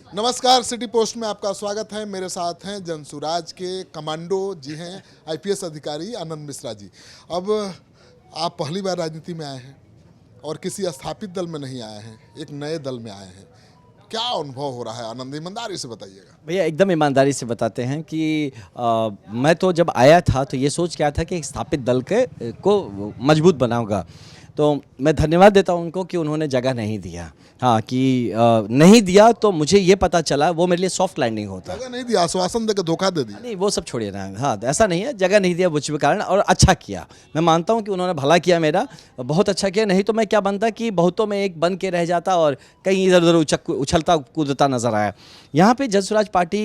नमस्कार, city post में आपका स्वागत है। मेरे साथ हैं जनसुराज के कमांडो जी हैं, आईपीएस अधिकारी आनंद मिश्रा जी। अब आप पहली बार राजनीति में आए हैं और किसी स्थापित दल में नहीं आए हैं, एक नए दल में आए हैं। क्या अनुभव हो रहा है आनंद, ईमानदारी से बताइएगा। भैया एकदम ईमानदारी से बताते हैं कि मैं तो जब आया था तो ये सोच के आया था कि एक स्थापित दल को मजबूत बनाऊंगा। तो मैं धन्यवाद देता हूं उनको कि उन्होंने जगह नहीं दिया। हाँ कि नहीं दिया तो मुझे ये पता चला वो मेरे लिए सॉफ्ट लैंडिंग होता। जगह नहीं दिया, आश्वासन देकर धोखा दे दिया। नहीं वो सब छोड़िए ना, हाँ ऐसा नहीं है, जगह नहीं दिया कुछ भी कारण, और अच्छा किया। मैं मानता हूँ कि उन्होंने भला किया मेरा, बहुत अच्छा किया। नहीं तो मैं क्या बनता कि बहुतों में एक बन के रह जाता और कहीं इधर उधर उछलता कूदता नजर आया। यहाँ पे जनसुराज पार्टी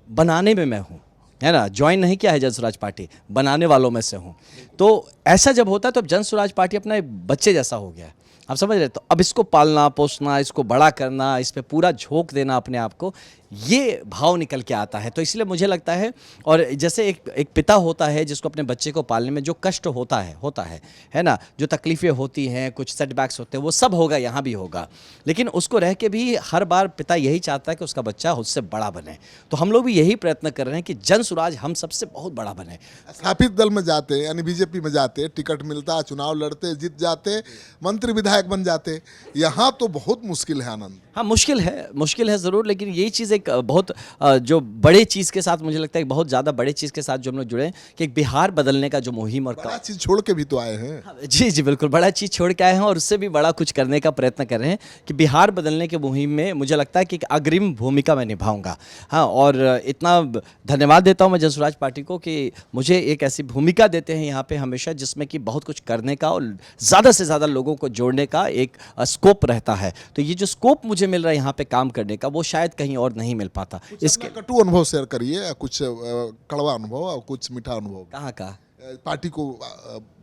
बनाने में मैं हूँ, है ना, ज्वाइन नहीं किया है जनसुराज पार्टी, बनाने वालों में से हूँ। तो ऐसा जब होता है तो अब जनसुराज पार्टी अपना एक बच्चे जैसा हो गया है, आप समझ रहे। तो अब इसको पालना पोसना, इसको बड़ा करना, इस पे पूरा झोंक देना अपने आप को, ये भाव निकल के आता है। तो इसलिए मुझे लगता है, और जैसे एक पिता होता है जिसको अपने बच्चे को पालने में जो कष्ट होता है ना, जो तकलीफ़ें होती हैं, कुछ सेटबैक्स होते हैं, वो सब होगा, यहाँ भी होगा। लेकिन उसको रह के भी हर बार पिता यही चाहता है कि उसका बच्चा उससे बड़ा बने। तो हम लोग भी यही प्रयत्न कर रहे हैं कि जनसुराज हम सबसे बहुत बड़ा बने। स्थापित दल में जाते यानी बीजेपी में जाते, टिकट मिलता, चुनाव लड़ते, जीत जाते, मंत्री विधायक बन जाते। यहाँ तो बहुत मुश्किल है आनंद। हाँ मुश्किल है ज़रूर, लेकिन यही चीज़ एक बहुत जो बड़े चीज़ के साथ, मुझे लगता है बहुत ज़्यादा बड़े चीज़ के साथ जो हम लोग जुड़े हैं कि एक बिहार बदलने का जो मुहिम और बड़ा चीज छोड़ के भी तो आए हैं। हाँ, जी जी बिल्कुल, बड़ा चीज़ छोड़ के आए हैं और उससे भी बड़ा कुछ करने का प्रयत्न कर रहे हैं कि बिहार बदलने के मुहिम में मुझे लगता है कि एक अग्रिम भूमिका मैं निभाऊंगा। हाँ, और इतना धन्यवाद देता हूँ मैं जनसुराज पार्टी को कि मुझे एक ऐसी भूमिका देते हैं यहाँ पे हमेशा जिसमें कि बहुत कुछ करने का और ज़्यादा से ज़्यादा लोगों को जोड़ने का एक स्कोप रहता है। तो ये जो स्कोप मुझे मिल रहा है यहाँ पे काम करने का, वो शायद कहीं और नहीं मिल पाता। इसके कटु अनुभव शेयर करिए, कुछ कड़वा अनुभव और कुछ मीठा अनुभव कहाँ का? पार्टी को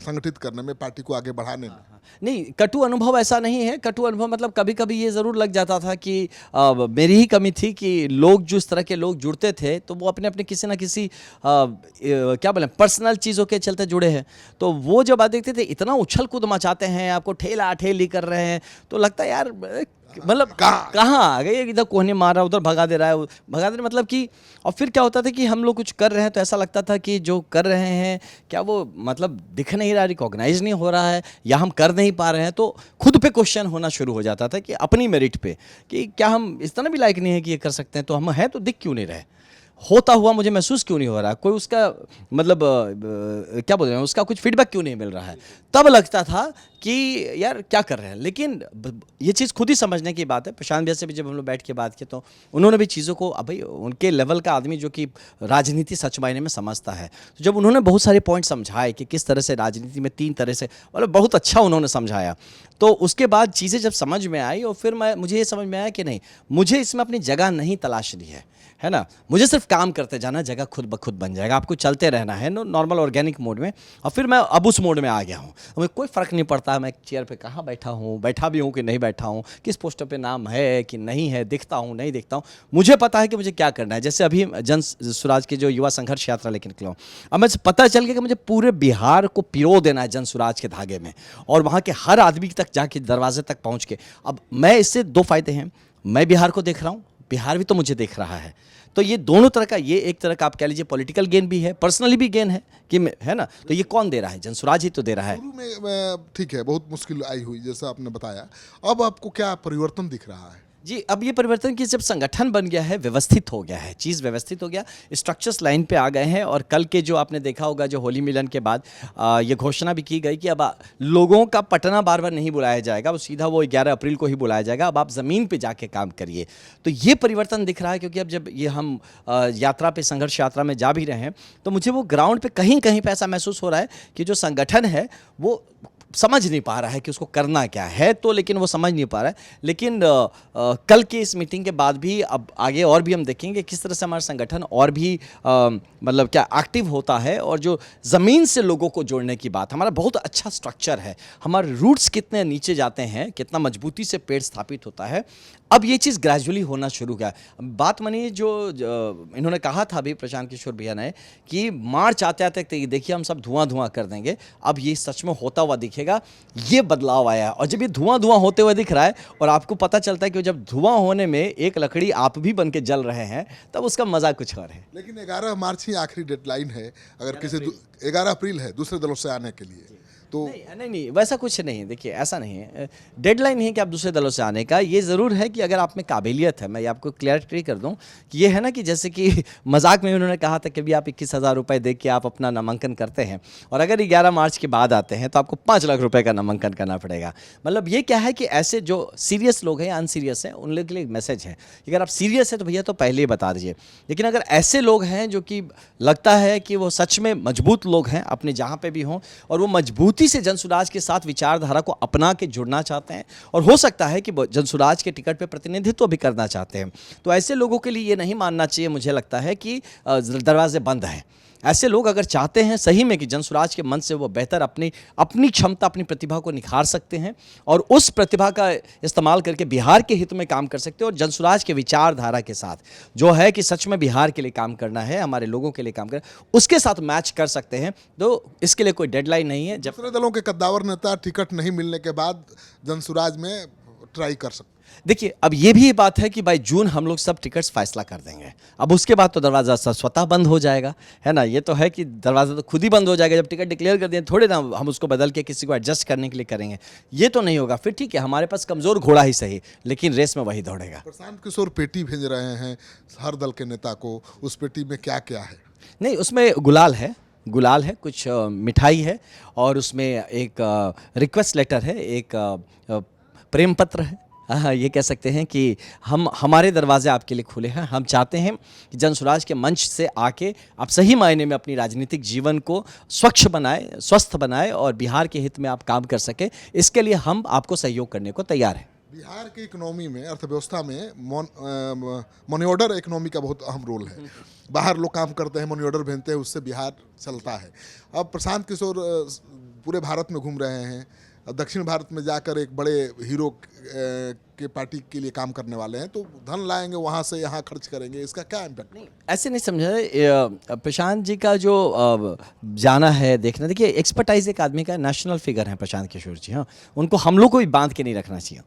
संगठित करने में, पार्टी को आगे बढ़ाने में। नहीं, कटु अनुभव ऐसा नहीं है। कटु अनुभव मतलब कभी कभी ये ज़रूर लग जाता था कि मेरी ही कमी थी कि लोग, जो इस तरह के लोग जुड़ते थे तो वो अपने अपने किसी ना किसी क्या बोलें, पर्सनल चीज़ों के चलते जुड़े हैं। तो वो जब आप देखते थे इतना उछल कूद मचाते हैं, आपको ठेला ठेली कर रहे हैं, तो लगता है यार मतलब कहाँ आ गए, इधर कोहनी मार रहा है, उधर भगा दे रहा है, भगा दे रहा है, मतलब कि। और फिर क्या होता था कि हम लोग कुछ कर रहे हैं तो ऐसा लगता था कि जो कर रहे हैं क्या वो मतलब दिख नहीं रहा, रिकॉग्नाइज नहीं हो रहा है, या हम कर नहीं पा रहे हैं। तो खुद पे क्वेश्चन होना शुरू हो जाता था कि अपनी मेरिट पे, कि क्या हम इस तरह भी लायक नहीं है कि ये कर सकते हैं, तो हम हैं तो दिख क्यों नहीं रहे, होता हुआ मुझे महसूस क्यों नहीं हो रहा, कोई उसका मतलब क्या बोल रहे हैं, उसका कुछ फीडबैक क्यों नहीं मिल रहा है। तब लगता था कि यार क्या कर रहे हैं। लेकिन ये चीज़ खुद ही समझने की बात है। प्रशांत भैया से भी जब हम लोग बैठ के बात किए तो उन्होंने भी चीज़ों को, अब भाई उनके लेवल का आदमी जो कि राजनीति सच मायने में समझता है, तो जब उन्होंने बहुत सारे पॉइंट समझाए कि किस तरह से राजनीति में 3 तरह से, मतलब बहुत अच्छा उन्होंने समझाया, तो उसके बाद चीज़ें जब समझ में आई और फिर मुझे ये समझ में आया कि नहीं, मुझे इसमें अपनी जगह नहीं तलाशनी है ना, मुझे सिर्फ काम करते जाना, जगह खुद ब खुद बन जाएगा, आपको चलते रहना है नॉर्मल ऑर्गेनिक मोड में। और फिर मैं अब उस मोड में आ गया हूँ, मुझे कोई फ़र्क नहीं पड़ता मैं चेयर पे कहाँ बैठा हूँ, बैठा भी हूँ कि नहीं बैठा हूँ, किस पोस्टर पे नाम है कि नहीं है, दिखता हूँ नहीं दिखता हूँ, मुझे पता है कि मुझे क्या करना है। जैसे अभी जनसुराज की जो युवा संघर्ष यात्रा लेकर निकला हूँ, अब मुझे पता चल गया कि मुझे पूरे बिहार को पिरो देना है जनसुराज के धागे में, और वहाँ के हर आदमी तक जाके, दरवाजे तक पहुँच के। अब मैं इससे 2 फायदे हैं, मैं बिहार को देख रहा हूँ, बिहार भी तो मुझे देख रहा है। तो ये दोनों तरह का, ये एक तरह का आप कह लीजिए पॉलिटिकल गेन भी है, पर्सनली भी गेन है कि है ना। तो ये कौन दे रहा है, जनसुराज ही तो दे रहा है। शुरू में ठीक है, बहुत मुश्किल आई हुई जैसा आपने बताया। अब आपको क्या परिवर्तन दिख रहा है? जी, अब ये परिवर्तन कि जब संगठन बन गया है, व्यवस्थित हो गया है, चीज़ व्यवस्थित हो गया, स्ट्रक्चर्स लाइन पे आ गए हैं। और कल के जो आपने देखा होगा, जो होली मिलन के बाद ये घोषणा भी की गई कि अब लोगों का पटना बार बार नहीं बुलाया जाएगा, वो सीधा वो 11 अप्रैल को ही बुलाया जाएगा, अब आप ज़मीन पे जाके काम करिए। तो ये परिवर्तन दिख रहा है, क्योंकि अब जब ये हम यात्रा पे, संघर्ष यात्रा में जा भी रहे हैं, तो मुझे वो ग्राउंड पे कहीं कहीं पे ऐसा महसूस हो रहा है कि जो संगठन है वो समझ नहीं पा रहा है कि उसको करना क्या है, तो लेकिन वो समझ नहीं पा रहा है। लेकिन कल की इस मीटिंग के बाद भी अब आगे और भी हम देखेंगे किस तरह से हमारा संगठन और भी मतलब क्या एक्टिव होता है, और जो ज़मीन से लोगों को जोड़ने की बात, हमारा बहुत अच्छा स्ट्रक्चर है, हमारे रूट्स कितने नीचे जाते हैं, कितना मजबूती से पेड़ स्थापित होता है। अब ये चीज़ ग्रेजुअली होना शुरू किया। बात मानिए जो इन्होंने कहा था अभी प्रशांत किशोर भैया ने कि मार्च आते आते देखिए हम सब धुआं धुआं कर देंगे, अब ये सच में होता हुआ दिखेगा। दिखेगा, ये बदलाव आया है। और जब ये धुआं धुआं होते हुए दिख रहा है और आपको पता चलता है कि जब धुआं होने में एक लकड़ी आप भी बन के जल रहे हैं, तब उसका मजा कुछ और है। लेकिन 11 मार्च ही आखिरी डेडलाइन है, अगर किसी 11 अप्रैल है दूसरे दलों से आने के लिए, तो नहीं, वैसा कुछ नहीं। देखिए, ऐसा नहीं है, डेडलाइन नहीं है कि आप दूसरे दलों से आने का। ये ज़रूर है कि अगर आप में काबिलियत है, मैं ये आपको क्लियरिटी कर दूं कि ये है ना कि जैसे कि मजाक में उन्होंने कहा था कि अभी आप 21,000 रुपये दे के आप अपना नामांकन करते हैं और अगर 11 मार्च के बाद आते हैं तो आपको 5 लाख रुपए का नामांकन करना पड़ेगा। मतलब ये क्या है कि ऐसे जो सीरियस लोग हैं, अनसीरियस हैं, उन लोगों के लिए एक मैसेज है कि अगर आप सीरियस है तो भैया तो पहले ही बता दीजिए। लेकिन अगर ऐसे लोग हैं जो कि लगता है कि वो सच में मजबूत लोग हैं, अपने जहाँ पे भी हों, और वो मजबूती से जनसुराज के साथ विचारधारा को अपना के जुड़ना चाहते हैं और हो सकता है कि जनसुराज के टिकट पे प्रतिनिधित्व भी करना चाहते हैं, तो ऐसे लोगों के लिए ये नहीं मानना चाहिए, मुझे लगता है कि दरवाजे बंद हैं। ऐसे लोग अगर चाहते हैं सही में कि जनसुराज के मंच से वो बेहतर अपनी क्षमता, अपनी प्रतिभा को निखार सकते हैं और उस प्रतिभा का इस्तेमाल करके बिहार के हित में काम कर सकते हैं और जनसुराज के विचारधारा के साथ जो है कि सच में बिहार के लिए काम करना है, हमारे लोगों के लिए काम करना, उसके साथ मैच कर सकते हैं। तो इसके लिए कोई डेडलाइन नहीं है। जब दूसरे दलों के कद्दावर नेता टिकट नहीं मिलने के बाद जनसुराज में ट्राई कर सकते। देखिए, अब ये भी बात है कि भाई जून हम लोग सब टिकट्स फैसला कर देंगे। अब उसके बाद तो दरवाज़ा स्वतः बंद हो जाएगा, है ना। ये तो है कि दरवाज़ा तो खुद ही बंद हो जाएगा जब टिकट डिक्लेयर कर दें, थोड़े ना हम उसको बदल के किसी को एडजस्ट करने के लिए करेंगे। ये तो नहीं होगा। फिर ठीक है, हमारे पास कमज़ोर घोड़ा ही सही, लेकिन रेस में वही दौड़ेगा। प्रशांत किशोर पेटी भेज रहे हैं हर दल के नेता को, उस पेटी में क्या क्या है? नहीं, उसमें गुलाल है, कुछ मिठाई है और उसमें एक रिक्वेस्ट लेटर है, एक प्रेम पत्र है। हाँ, ये कह सकते हैं कि हमारे दरवाजे आपके लिए खुले हैं। हम चाहते हैं कि जनसुराज के मंच से आके आप सही मायने में अपनी राजनीतिक जीवन को स्वच्छ बनाए, स्वस्थ बनाए और बिहार के हित में आप काम कर सके। इसके लिए हम आपको सहयोग करने को तैयार हैं। बिहार की इकोनॉमी में, अर्थव्यवस्था में मनी ऑर्डर इकोनॉमी का बहुत अहम रोल है। बाहर लोग काम करते हैं, मनी ऑर्डर भेजते हैं, उससे बिहार चलता है। अब प्रशांत किशोर पूरे भारत में घूम रहे हैं, दक्षिण भारत में जाकर एक बड़े हीरो के पार्टी के लिए काम करने वाले हैं, तो धन लाएंगे वहाँ से यहाँ खर्च करेंगे, इसका क्या इम्पैक्ट? नहीं, ऐसे नहीं समझा। प्रशांत जी का जो जाना है, देखना, देखिए एक्सपर्टाइज एक आदमी का नेशनल फिगर है प्रशांत किशोर जी। हाँ, उनको हम लोग को भी बांध के नहीं रखना चाहिए।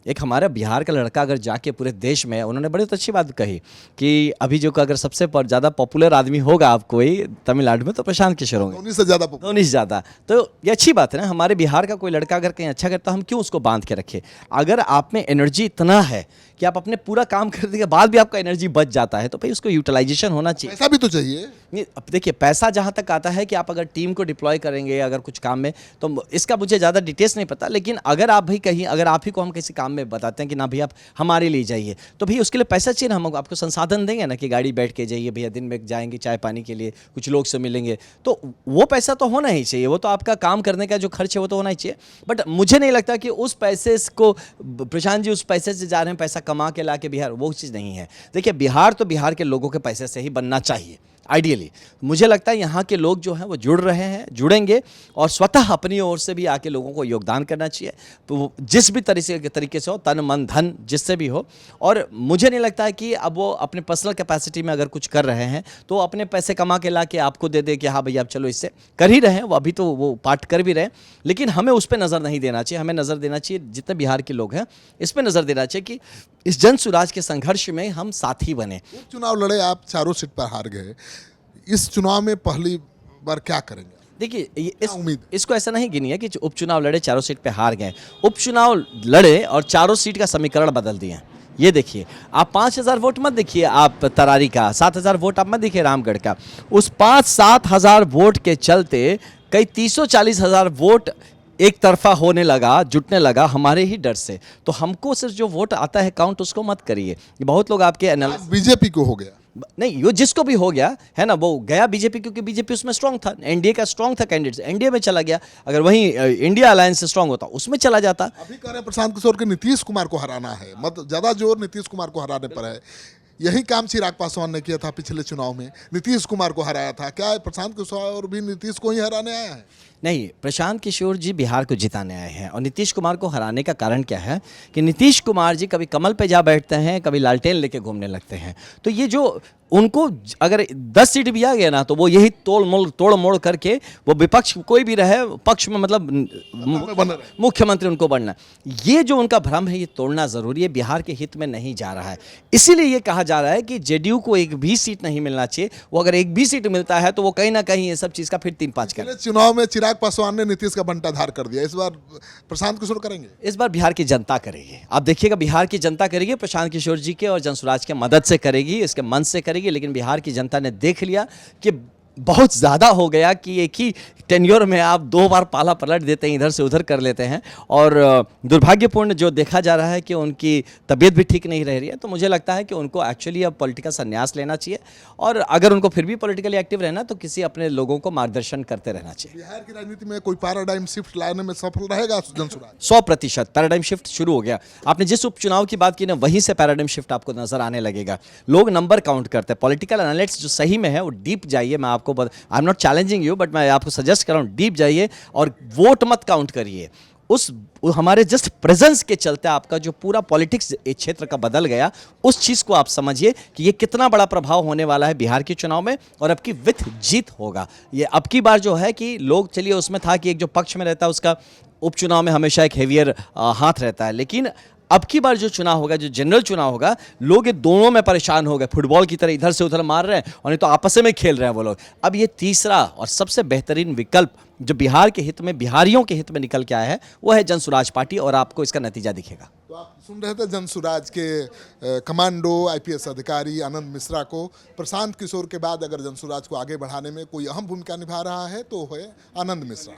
एक हमारा बिहार का लड़का अगर जाके पूरे देश में, उन्होंने बड़ी तो अच्छी बात कही कि अभी जो अगर सबसे ज़्यादा पॉपुलर आदमी होगा आप कोई तमिलनाडु में तो प्रशांत किशोर होंगे। धोनी से ज़्यादा धोनी से ज़्यादा। तो ये अच्छी बात है ना, हमारे बिहार का कोई लड़का अगर कहीं अच्छा करता, हम क्यों उसको बांध के रखें? अगर आप में एनर्जी इतना है कि आप अपने पूरा काम करने के बाद भी आपका एनर्जी बच जाता है, तो भाई उसको यूटिलाइजेशन होना चाहिए। पैसा भी तो चाहिए। नहीं, अब देखिए, पैसा जहाँ तक आता है कि आप अगर टीम को डिप्लॉय करेंगे अगर कुछ काम में, तो इसका मुझे ज़्यादा डिटेल्स नहीं पता, लेकिन अगर आप भी कहीं, अगर आप ही को हम किसी काम में बताते हैं कि ना भैया आप हमारे लिए जाइए, तो भैया उसके लिए पैसा चाहिए ना। हम आपको संसाधन देंगे ना कि गाड़ी बैठ के जाइए भैया, दिन में जाएंगे चाय पानी के लिए, कुछ लोग से मिलेंगे, तो वो पैसा तो होना ही चाहिए। वो तो आपका काम करने का जो खर्च है वो तो होना ही चाहिए। बट मुझे नहीं लगता कि उस पैसे को प्रशांत जी उस पैसे से जा रहे हैं पैसा कमा के ला के बिहार, वो चीज़ नहीं है। देखिए, बिहार तो बिहार के लोगों के पैसे से ही बनना चाहिए आइडियली। मुझे लगता है यहाँ के लोग जो हैं वो जुड़ रहे हैं, जुड़ेंगे और स्वतः अपनी ओर से भी आके लोगों को योगदान करना चाहिए, तो जिस भी तरीके से हो, तन मन धन जिससे भी हो। और मुझे नहीं लगता है कि अब वो अपने पर्सनल कैपेसिटी में अगर कुछ कर रहे हैं तो अपने पैसे कमा के ला के आपको दे दे कि हाँ भैया आप चलो, इससे कर ही रहे हैं वो, अभी तो वो पार्ट कर भी रहे हैं। लेकिन हमें उस पर नज़र नहीं देना चाहिए। हमें नज़र देना चाहिए, जितने बिहार के लोग हैं इस पर नज़र देना चाहिए कि इस जनसुराज के संघर्ष में हम साथी बने। चुनाव लड़े, आप चारों सीट पर हार गए, इस चुनाव में पहली बार क्या करेंगे? देखिए, उम्मीद इसको ऐसा नहीं गिनिए कि उपचुनाव लड़े, चारों सीट पे हार गए। उपचुनाव लड़े और चारों सीट का समीकरण बदल दिए। ये देखिए, आप 5,000 वोट मत देखिए, आप तरारी का 7,000 वोट आप मत देखिए, रामगढ़ का। उस 5-7 हज़ार वोट के चलते कई 30-40 हज़ार वोट एक तरफा होने लगा, जुटने लगा हमारे ही डर से। तो हमको सिर्फ जो वोट आता है काउंट, उसको मत करिए। बहुत लोग आपके एनालिसिस, बीजेपी को हो गया नहीं, वो जिसको भी हो गया है ना, वो गया बीजेपी, क्योंकि बीजेपी उसमें स्ट्रांग था, एनडीए का स्ट्रांग था कैंडिडेट, एनडीए में चला गया। अगर वहीं इंडिया अलायंस से स्ट्रांग होता उसमें चला जाता। अभी कह रहे हैं प्रशांत किशोर के नीतीश कुमार को हराना है, मतलब ज़्यादा जोर नीतीश कुमार को हराने पर है। यही काम चिराग पासवान ने किया था पिछले चुनाव में, नीतीश कुमार को हराया था। क्या प्रशांत किशोर भी नीतीश को ही हराने आया है? नहीं, प्रशांत किशोर जी बिहार को जिताने आए हैं और नीतीश कुमार को हराने का कारण क्या है कि नीतीश कुमार जी कभी कमल पे जा बैठते हैं, कभी लालटेन लेके घूमने लगते हैं। तो ये जो उनको अगर 10 सीट भी आ गया ना तो वो यही तोड़ मोड़ करके वो विपक्ष कोई भी रहे पक्ष में मतलब मुख्यमंत्री उनको बनना, ये जो उनका भ्रम है ये तोड़ना जरूरी है, बिहार के हित में नहीं जा रहा है। इसीलिए ये कहा जा रहा है कि जेडीयू को एक भी सीट नहीं मिलना चाहिए, वो अगर एक भी सीट मिलता है तो वो कहीं ना कहीं ये सब चीज का फिर 3-5 कर। पिछले चुनाव में चिराग पासवान ने नीतीश का बंटाधार कर दिया, इस बार प्रशांत किशोर करेंगे। इस बार बिहार की जनता करेगी, आप देखिएगा बिहार की जनता करेगी, प्रशांत किशोर जी के और जनसुराज के मदद से करेगी, इसके मन से करेगी। लेकिन बिहार की जनता ने देख लिया कि बहुत ज़्यादा हो गया कि एक ही टेन्योर में आप 2 बार पाला पलट देते हैं, इधर से उधर कर लेते हैं। और दुर्भाग्यपूर्ण जो देखा जा रहा है कि उनकी तबीयत भी ठीक नहीं रह रही है, तो मुझे लगता है कि उनको एक्चुअली अब पॉलिटिकल संन्यास लेना चाहिए और अगर उनको फिर भी पॉलिटिकली एक्टिव रहना तो किसी अपने लोगों को मार्गदर्शन करते रहना चाहिए। बिहार की राजनीति में कोई पैराडाइम शिफ्ट लाने में सफल रहेगा जनसुराज? 100% पैराडाइम शिफ्ट शुरू हो गया। आपने जिस उपचुनाव की बात की ना वहीं से पैराडाइम शिफ्ट आपको नजर आने लगेगा। लोग नंबर काउंट करते हैं, पॉलिटिकल एनालिस्ट जो सही में है वो डीप जाइए, मैं आपको I am not challenging you but मैं आपको सजेस्ट कर रहा हूँ डीप जाइए और वोट मत काउंट करिए। उस हमारे जस्ट प्रेजेंस के चलते आपका जो पूरा पॉलिटिक्स क्षेत्र का बदल गया, उस चीज़ को आप समझिए कि ये कितना बड़ा प्रभाव होने वाला है बिहार के चुनाव में और अब की विथ जीत होगा। ये अब की बार जो है कि लोग, चलिए उसमें था कि एक जो पक्ष में रहता है उसका उपचुनाव में हमेशा एक हेवियर हाथ रहता है, लेकिन अब की बार जो चुनाव होगा, जो जनरल चुनाव होगा, लोग ये दोनों में परेशान हो गए, फुटबॉल की तरह इधर से उधर मार रहे हैं और नहीं तो आपस में खेल रहे हैं वो लोग। अब ये तीसरा और सबसे बेहतरीन विकल्प जो बिहार के हित में, बिहारियों के हित में निकल के आया है वो है जनसुराज पार्टी और आपको इसका नतीजा दिखेगा। तो आप सुन रहे थे जनसुराज के कमांडो आईपीएस अधिकारी आनंद मिश्रा को। प्रशांत किशोर के बाद अगर जनसुराज को आगे बढ़ाने में कोई अहम भूमिका निभा रहा है तो है आनंद मिश्रा।